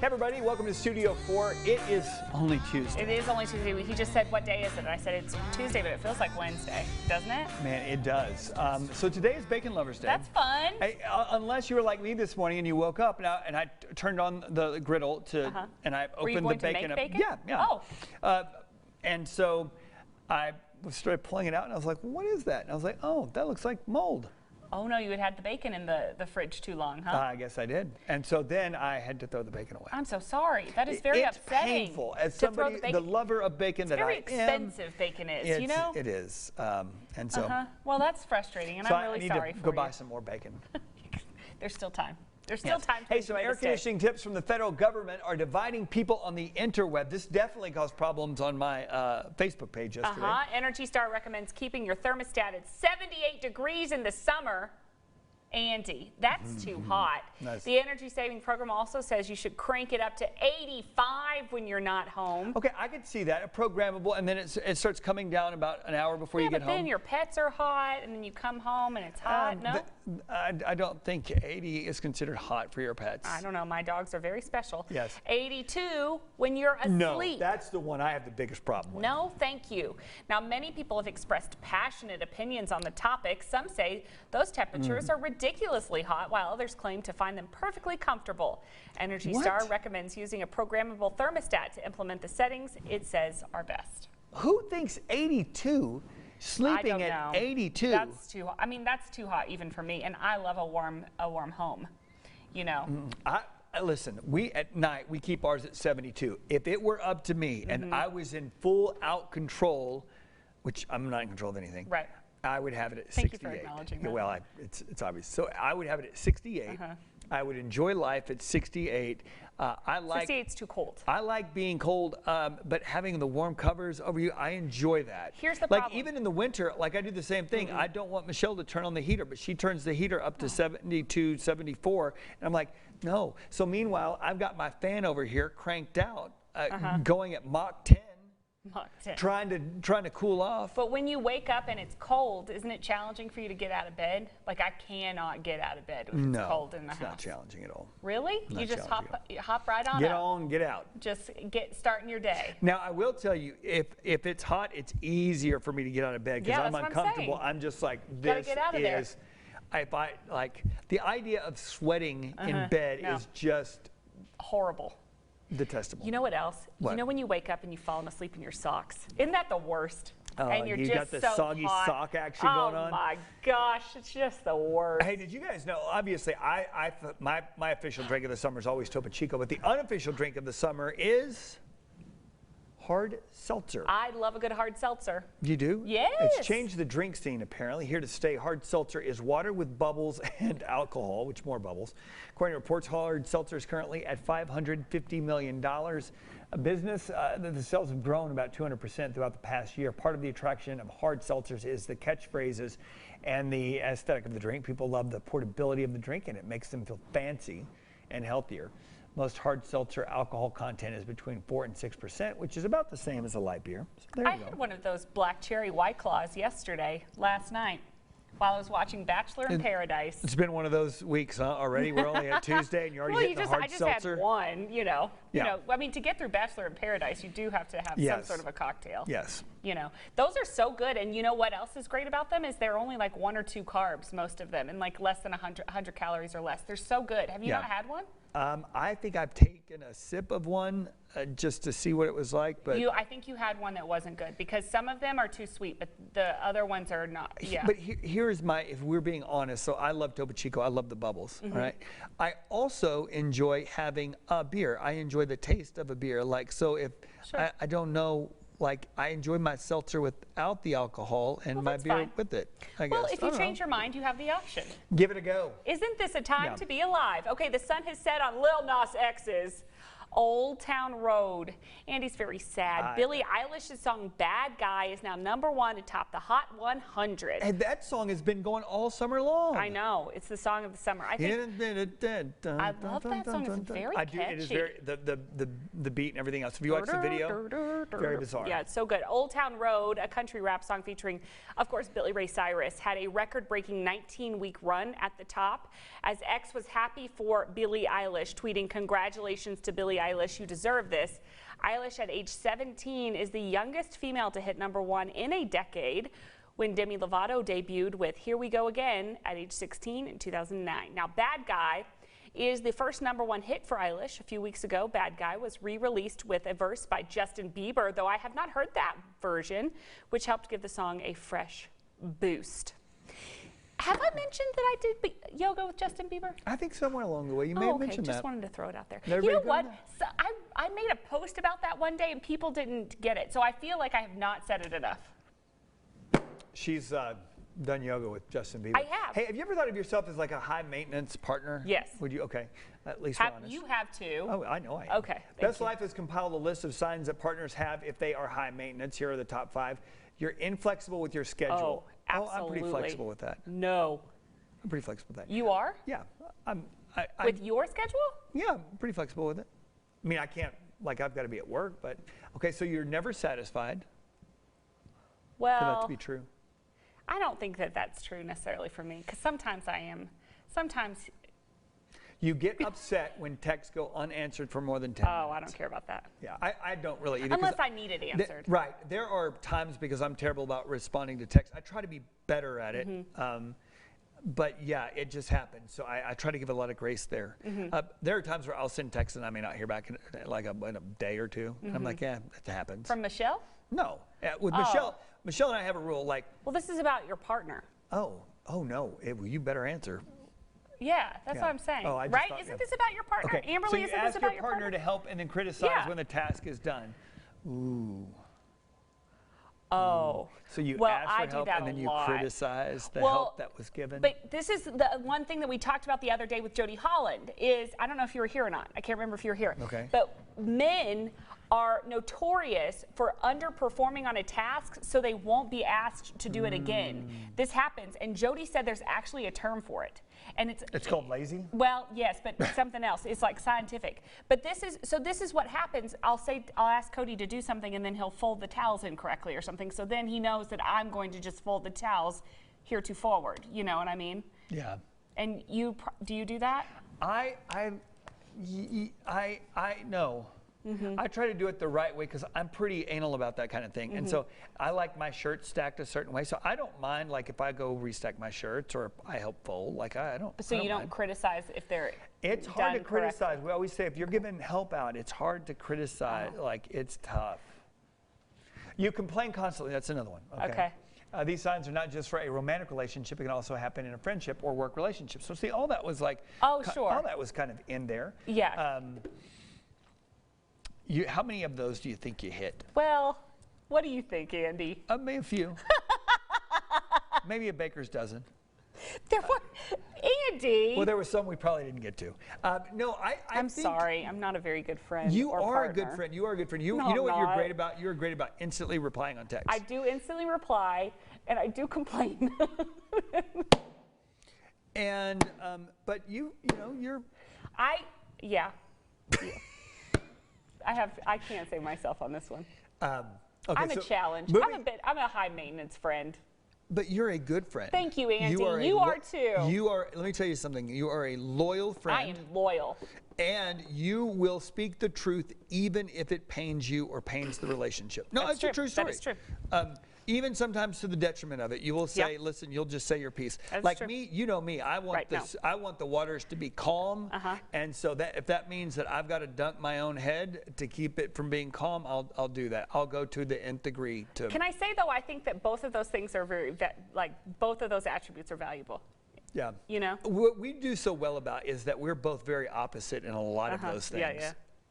Hey everybody, welcome to Studio 4. It is only Tuesday. It is only Tuesday. He just said, what day is it? And I said, it's Tuesday, but it feels like Wednesday, doesn't it? Man, it does. So today is Bacon Lovers Day. That's fun. Hey, unless you were like me this morning and you woke up and I turned on the griddle and I opened the bacon up. Bacon? Yeah. Oh. And so I started pulling it out and I was like, what is that? And I was like, oh, that looks like mold. Oh no, you had had the bacon in the fridge too long, huh? I guess I did. And so then I had to throw the bacon away. I'm so sorry. That is very upsetting. It's painful. As somebody, the lover of bacon that I am. It's very expensive bacon is, you know? It is. And so. Well, that's frustrating, and I'm really sorry for you. I need to go buy some more bacon. There's still time. There's still time to Hey, some air conditioning tips from the federal government are dividing people on the interweb. This definitely caused problems on my Facebook page yesterday. Energy Star recommends keeping your thermostat at 78 degrees in the summer. Andy, that's too hot. Nice. The energy saving program also says you should crank it up to 85 when you're not home. Okay, I could see that, programmable, and then it starts coming down about an hour before you get home. Yeah, but then your pets are hot, and then you come home and it's hot. No? I don't think 80 is considered hot for your pets. I don't know. My dogs are very special. Yes. 82 when you're asleep. No, that's the one I have the biggest problem with. No, thank you. Now, many people have expressed passionate opinions on the topic. Some say those temperatures are ridiculously hot, while others claim to find them perfectly comfortable. Energy Star recommends using a programmable thermostat to implement the settings it says are best. Who thinks 82? Sleeping at 82? That's too hot. I mean, that's too hot even for me, and I love a warm home, you know. Listen, at night we keep ours at 72. If it were up to me and I was in full out control, which I'm not in control of anything. Right. I would have it at 68. Thank you for acknowledging that. Well, it's obvious. So I would have it at 68. I would enjoy life at 68. 68's too cold. I like being cold, but having the warm covers over you, I enjoy that. Here's the problem. Like even in the winter, like I do the same thing. I don't want Michelle to turn on the heater, but she turns the heater up to 72, 74, and I'm like, no. So meanwhile, I've got my fan over here cranked out, going at Mach 10. Trying to cool off. But when you wake up and it's cold, isn't it challenging for you to get out of bed? Like I cannot get out of bed when it's cold in the house. It's not challenging at all. Really? You just hop right on Get on, get out. Just starting your day. Now I will tell you, if it's hot, it's easier for me to get out of bed because I'm uncomfortable. I'm just like, this get out of there. If I like the idea of sweating in bed is just horrible. Detestable. You know what else? What? You know when you wake up and you've fallen asleep in your socks? Isn't that the worst? And you're you just got the soggy sock action going on? Oh my gosh, it's just the worst. Hey, did you guys know, obviously, my official drink of the summer is always Topo Chico, but the unofficial drink of the summer is hard seltzer. I love a good hard seltzer. You do? Yes. It's changed the drink scene, apparently. Here to stay, hard seltzer is water with bubbles and alcohol, which more bubbles. According to reports, hard seltzer is currently at $550 million. A business, the sales have grown about 200% throughout the past year. Part of the attraction of hard seltzers is the catchphrases and the aesthetic of the drink. People love the portability of the drink, and it makes them feel fancy and healthier. Most hard seltzer alcohol content is between 4 and 6%, which is about the same as a light beer. So there you go. I had one of those black cherry White Claws last night, while I was watching Bachelor in Paradise. It's been one of those weeks, huh, already? We're only at Tuesday and you're already hitting the hard seltzer? I just had one, you know. I mean, to get through Bachelor in Paradise, you do have to have some sort of a cocktail. Yes. You know, those are so good. And you know what else is great about them is they're only like 1 or 2 carbs, most of them, and like less than 100 calories or less. They're so good. Have you not had one? I think I've taken a sip of one just to see what it was like. But I think you had one that wasn't good because some of them are too sweet, but the other ones are not. Yeah. But here's if we're being honest, so I love Topo Chico. I love the bubbles, all right? I also enjoy having a beer. I enjoy the taste of a beer. Like, so if I don't know, like I enjoy my seltzer without the alcohol and my beer with it, I guess. Well, if you change your mind, you have the option. Give it a go. Isn't this a time to be alive? Okay, the sun has set on Lil Nas X's Old Town Road. Andy's very sad. Billie Eilish's song Bad Guy is now #1 atop the Hot 100. And that song has been going all summer long. I know. It's the song of the summer. I think I love that song. It's very catchy. It is very, the beat and everything else. If you watch the video, very bizarre. Yeah, it's so good. Old Town Road, a country rap song featuring, of course, Billy Ray Cyrus, had a record-breaking 19-week run at the top, as X was happy for Billie Eilish, tweeting, "Congratulations to Billie Eilish, you deserve this." Eilish at age 17 is the youngest female to hit #1 in a decade, when Demi Lovato debuted with Here We Go Again at age 16 in 2009. Now, Bad Guy is the first #1 hit for Eilish. A few weeks ago, Bad Guy was re-released with a verse by Justin Bieber, though I have not heard that version, which helped give the song a fresh boost. Have I mentioned that I did yoga with Justin Bieber? I think somewhere along the way you may have mentioned that. Just wanted to throw it out there. You know what? So I made a post about that one day and people didn't get it. So I feel like I have not said it enough. She's done yoga with Justin Bieber. I have. Hey, have you ever thought of yourself as like a high maintenance partner? Yes. Would you? Okay. At least honest. You have too. Oh, I know I am. Okay. Best Life has compiled a list of signs that partners have if they are high maintenance. Here are the top 5. You're inflexible with your schedule. Oh, absolutely. I'm pretty flexible with that. No. I'm pretty flexible with that. You are? Yeah. With your schedule? Yeah, I'm pretty flexible with it. I mean, I can't, like, I've got to be at work, but okay, so you're never satisfied. Well, For that to be true. I don't think that that's true necessarily for me, because sometimes I am. Sometimes. You get upset when texts go unanswered for more than 10 minutes. Oh, I don't care about that. Yeah, I don't really either. Unless I need it answered. Right. There are times, because I'm terrible about responding to texts, I try to be better at it. But yeah, it just happens. So I try to give a lot of grace there. There are times where I'll send texts and I may not hear back in a day or two. And I'm like, yeah, that happens. From Michelle? No. With Michelle and I have a rule like. Well, this is about your partner. Oh no. Well, you better answer. Yeah, that's what I'm saying. Oh, right? Isn't this about your partner? Okay. Amberly, so you isn't ask this about your partner to help and then criticize when the task is done. Ooh. Oh. So you ask for help and then you criticize the help that was given? But this is the one thing that we talked about the other day with Jody Holland is, I don't know if you were here or not. I can't remember if you were here. Okay. But men are notorious for underperforming on a task so they won't be asked to do it again. This happens, and Jody said there's actually a term for it. And it's called lazy? Well, yes, but something else. It's like scientific. But this is what happens. I'll ask Cody to do something and then he'll fold the towels incorrectly or something. So then he knows that I'm going to just fold the towels heretofore. You know what I mean? Yeah. And do you do that? No. I try to do it the right way because I'm pretty anal about that kind of thing. And so I like my shirts stacked a certain way. So I don't mind like if I go restack my shirts or I help fold. Like I don't. So you don't criticize if they're It's hard to criticize. We always say if you're giving help out, it's hard to criticize. Like it's tough. You complain constantly. That's another one. Okay. These signs are not just for a romantic relationship. It can also happen in a friendship or work relationship. So see, all that was like. Oh, sure. All that was kind of in there. Yeah. How many of those do you think you hit? Well, what do you think, Andy? Maybe a few. Maybe a baker's dozen. There were, Andy. Well, there were some we probably didn't get to. No, I'm sorry. I'm not a very good friend. You or are partner. a good friend. You are a good friend. You No, know what I'm you're not. great about? You're great about instantly replying on text. I do instantly reply, and I do complain. And but you're. Yeah. I can't say myself on this one. Okay, I'm a challenge. I'm a high maintenance friend. But you're a good friend. Thank you, Andy. You are too. You are. Let me tell you something. You are a loyal friend. I am loyal. And you will speak the truth even if it pains you or pains the relationship. No, that's a true story. That is true. Even sometimes to the detriment of it, you will say, "Listen, you'll just say your piece." That's like true. me, you know me. I want I want the waters to be calm, and so that if that means that I've got to dunk my own head to keep it from being calm, I'll do that. I'll go to the nth degree to. Can I say though? I think that both of those things are both of those attributes are valuable. Yeah. You know. What we do so well about is that we're both very opposite in a lot of those things.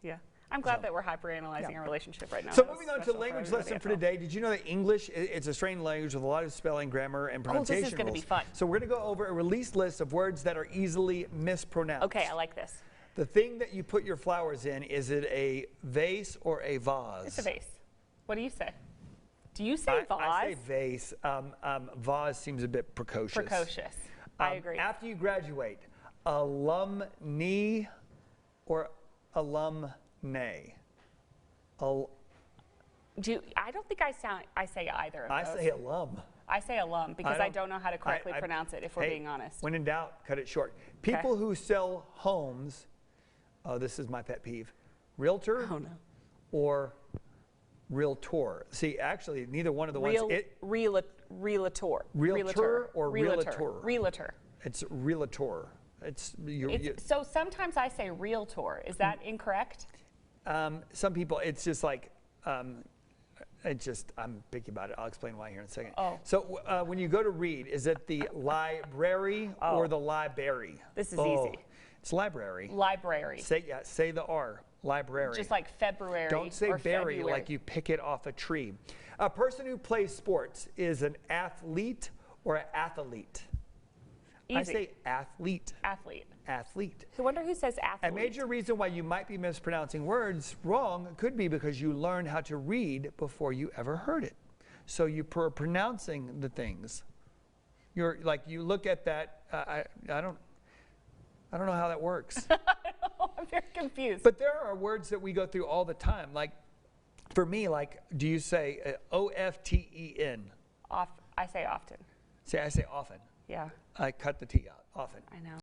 Yeah. I'm glad that we're hyper-analyzing our relationship right now. So moving on to language lesson for today. Did you know that English, it's a strange language with a lot of spelling, grammar, and pronunciation this is going to be fun. So we're going to go over a released list of words that are easily mispronounced. Okay, I like this. The thing that you put your flowers in, is it a vase or a vase? It's a vase. What do you say? Do you say vase? I say vase. Vase seems a bit precocious. Precocious. I agree. After you graduate, alumni or alumnae? I don't think I say either of those. I say alum. I say alum because I don't know how to correctly pronounce it, if we're being honest. When in doubt, cut it short. People who sell homes, oh, this is my pet peeve, realtor or realtor. See, actually, neither one of the ones. Realtor. Realtor or realtor? Realtor. It's realtor. So sometimes I say realtor. Is that incorrect? Some people, it's just like, I'm picky about it. I'll explain why here in a second. Oh. So when you go to read, is it the library or the library? This is easy. It's library. Library. Say the R. Library. Just like February. Don't say or berry February. like you pick it off a tree. A person who plays sports is an athlete or an athlete. Easy. I say athlete. Athlete. Athlete. I wonder who says athlete. A major reason why you might be mispronouncing words wrong could be because you learned how to read before you ever heard it. So you are pronouncing the things. You're like, you look at that. I don't know how that works. I'm very confused. But there are words that we go through all the time. Like, for me, like, do you say O-F-T-E-N? I say often. I say often. Yeah. I cut the T out often. I know.